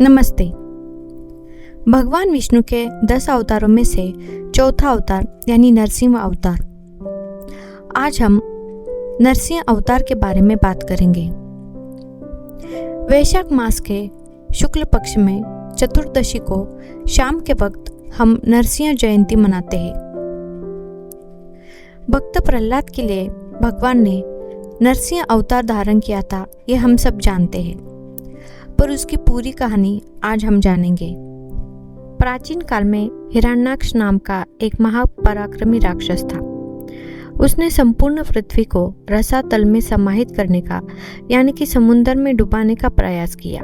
नमस्ते। भगवान विष्णु के 10 अवतारों में से चौथा अवतार यानी नरसिंह अवतार। आज हम नरसिंह अवतार के बारे में बात करेंगे। वैशाख मास के शुक्ल पक्ष में चतुर्दशी को शाम के वक्त हम नरसिंह जयंती मनाते हैं। भक्त प्रहलाद के लिए भगवान ने नरसिंह अवतार धारण किया था, ये हम सब जानते हैं, पर उसकी पूरी कहानी आज हम जानेंगे। प्राचीन काल में हिरण्याक्ष नाम का एक महापराक्रमी राक्षस था। उसने संपूर्ण पृथ्वी को रसातल में समाहित करने का यानी कि समुद्र में डुबाने का प्रयास किया।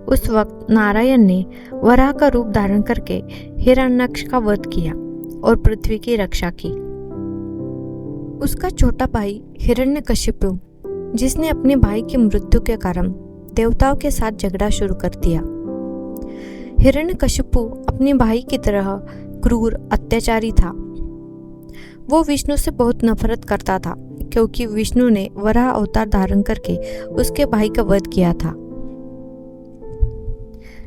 उस वक्त नारायण ने वराह का रूप धारण करके हिरण्याक्ष का वध किया और पृथ्वी की रक्षा की। उसका छोटा भाई हिरण्यकशिपु, जिसने अपने भाई की मृत्यु के कारण देवताओं के साथ झगड़ा शुरू कर दिया। हिरण्यकशिपु अपने भाई की तरह क्रूर अत्याचारी था। वो विष्णु से बहुत नफरत करता था क्योंकि विष्णु ने वराह अवतार धारण करके उसके भाई का वध किया था।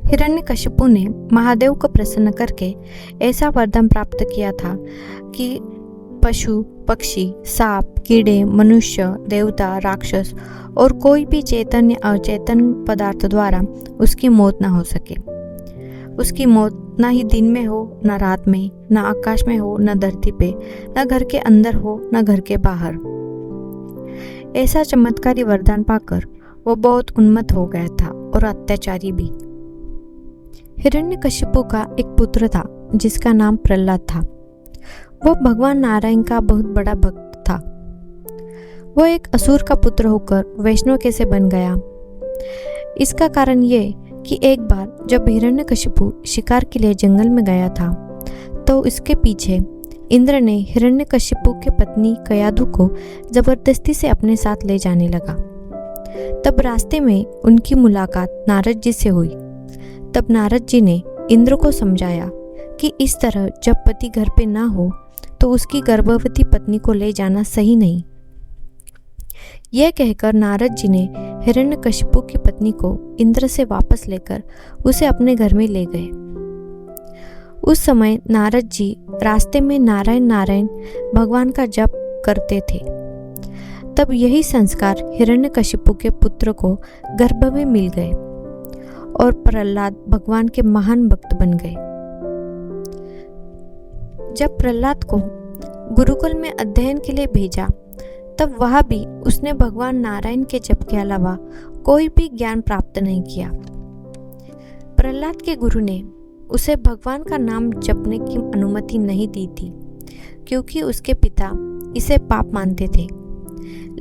हिरण्यकशिपु ने महादेव को प्रसन्न करके ऐसा वरदान प्राप्त किया था कि पशु, पक्षी, सांप, कीड़े, मनुष्य, देवता, राक्षस और कोई भी चेतन या अचेतन पदार्थ द्वारा उसकी मौत न हो सके। उसकी मौत ना ही दिन में हो, ना रात में, ना आकाश में हो, ना धरती पे, ना घर के अंदर हो, ना घर के बाहर। ऐसा चमत्कारी वरदान पाकर वो बहुत उन्मत्त हो गया था और अत्याचारी भी। हिरण्यकशिपु का एक पुत्र था जिसका नाम प्रहलाद था। वो भगवान नारायण का बहुत बड़ा भक्त था। वो एक असुर का पुत्र होकर वैष्णव कैसे बन गया? इसका कारण ये कि एक बार जब हिरण्यकशिपु शिकार के लिए जंगल में गया था तो इसके पीछे इंद्र ने हिरण्यकशिपु की पत्नी कयाधु को जबरदस्ती से अपने साथ ले जाने लगा। तब रास्ते में उनकी मुलाकात नारद जी से हुई। तब नारद जी ने इंद्र को समझाया कि इस तरह जब पति घर पे ना हो तो उसकी गर्भवती पत्नी को ले जाना सही नहीं। यह कहकर नारद जी ने हिरण्यकशिपु की पत्नी को इंद्र से वापस लेकर उसे अपने घर में ले गए। उस समय नारद जी रास्ते में नारायण नारायण भगवान का जप करते थे। तब यही संस्कार हिरण्यकशिपु के पुत्र को गर्भ में मिल गए और प्रहलाद भगवान के महान भक्त बन गए। जब प्रहलाद को गुरुकुल में अध्ययन के लिए भेजा तब वहां भी उसने भगवान नारायण के जप के अलावा कोई भी ज्ञान प्राप्त नहीं किया। प्रहलाद के गुरु ने उसे भगवान का नाम जपने की अनुमति नहीं दी थी क्योंकि उसके पिता इसे पाप मानते थे।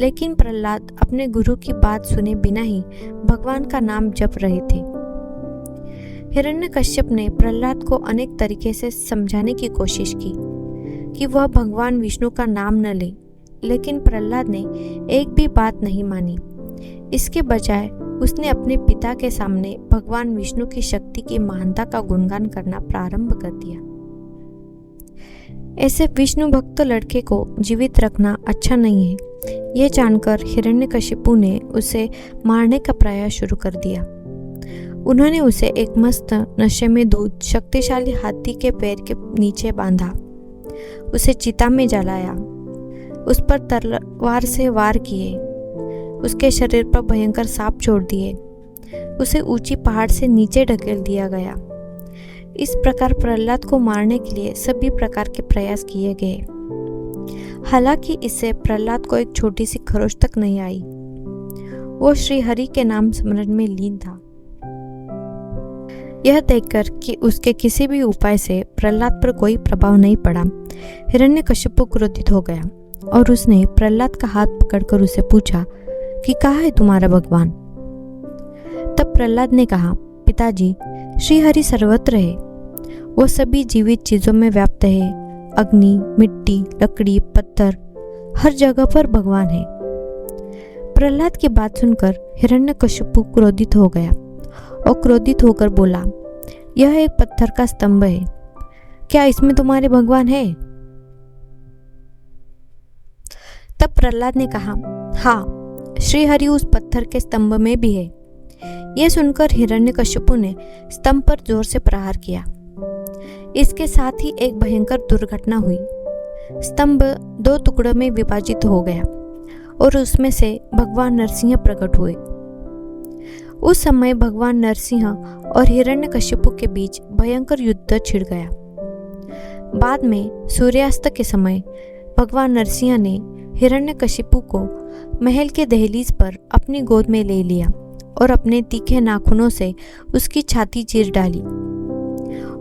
लेकिन प्रहलाद अपने गुरु की बात सुने बिना ही भगवान का नाम जप रहे थे। हिरण्यकश्यप ने प्रहलाद को अनेक तरीके से समझाने की कोशिश की कि वह भगवान विष्णु का नाम न ले, लेकिन प्रहलाद ने एक भी बात नहीं मानी। इसके बजाय उसने अपने पिता के सामने भगवान विष्णु की शक्ति की महानता का गुणगान करना प्रारंभ कर दिया। ऐसे विष्णु भक्त लड़के को जीवित रखना अच्छा नहीं है, यह जानकर हिरण्यकशिपु ने उसे मारने का प्रयास शुरू कर दिया। उन्होंने उसे एक मस्त नशे में धुत शक्तिशाली हाथी के पैर के नीचे बांधा, उसे चिता में जलाया, उस पर तलवार से वार किए, उसके शरीर पर भयंकर सांप छोड़ दिए, उसे ऊंची पहाड़ से नीचे ढकेल दिया गया। इस प्रकार प्रहलाद को मारने के लिए सभी प्रकार के प्रयास किए गए। हालांकि इससे प्रहलाद को एक छोटी सी खरोच तक नहीं आई। वो श्री हरि के नाम स्मरण में लीन था। यह देखकर कि उसके किसी भी उपाय से प्रहलाद पर कोई प्रभाव नहीं पड़ा, हिरण्यकशिपु क्रोधित हो गया और उसने प्रहलाद का हाथ पकड़कर उसे पूछा कि कहाँ है तुम्हारा भगवान? तब प्रहलाद ने कहा, पिताजी, श्री हरि सर्वत्र है। वो सभी जीवित चीजों में व्याप्त है। अग्नि, मिट्टी, लकड़ी, पत्थर, हर जगह पर भगवान है। प्रहलाद की बात सुनकर हिरण्यकशिपु क्रोधित हो गया और क्रोधित होकर बोला, यह एक पत्थर का स्तंभ है, क्या इसमें तुम्हारे भगवान है? तब प्रहलाद ने कहा, हाँ, श्री हरि उस पत्थर के स्तंभ में भी है। यह सुनकर हिरण्यकशिपु ने स्तंभ पर जोर से प्रहार किया। इसके साथ ही एक भयंकर दुर्घटना हुई। स्तंभ 2 टुकड़ों में विभाजित हो गया और उसमें से भगवान नरसिंह प्रकट हुए। उस समय भगवान नरसिंह और हिरण्यकशिपु के बीच भयंकर युद्ध छिड़ गया। बाद में सूर्यास्त के समय भगवान नरसिंह ने हिरण्यकशिपु को महल के दहलीज पर अपनी गोद में ले लिया और अपने तीखे नाखूनों से उसकी छाती चीर डाली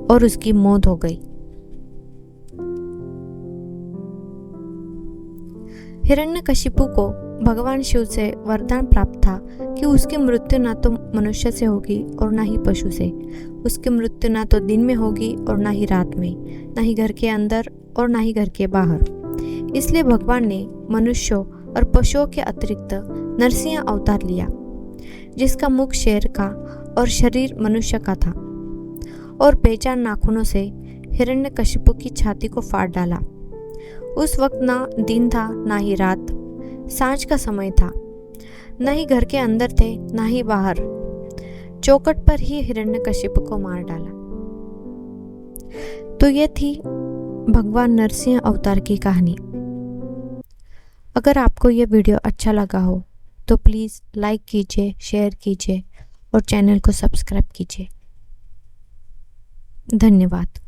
और उसकी मौत हो गई। हिरण्यकशिपु को भगवान शिव से वरदान प्राप्त था कि उसकी मृत्यु ना तो मनुष्य से होगी और ना ही पशु से। उसकी मृत्यु ना तो दिन में होगी और ना ही रात में, ना ही घर के अंदर और ना ही घर के बाहर। इसलिए भगवान ने मनुष्यों और पशुओं के अतिरिक्त नरसिंह अवतार लिया, जिसका मुख शेर का और शरीर मनुष्य का था, और बेजान नाखूनों से हिरण्यकशिपु की छाती को फाड़ डाला। उस वक्त ना दिन था ना ही रात, सांझ का समय था। न ही घर के अंदर थे ना ही बाहर, चौखट पर ही हिरण्यकशिपु को मार डाला। तो ये थी भगवान नरसिंह अवतार की कहानी। अगर आपको ये वीडियो अच्छा लगा हो तो प्लीज़ लाइक कीजिए, शेयर कीजिए और चैनल को सब्सक्राइब कीजिए। धन्यवाद।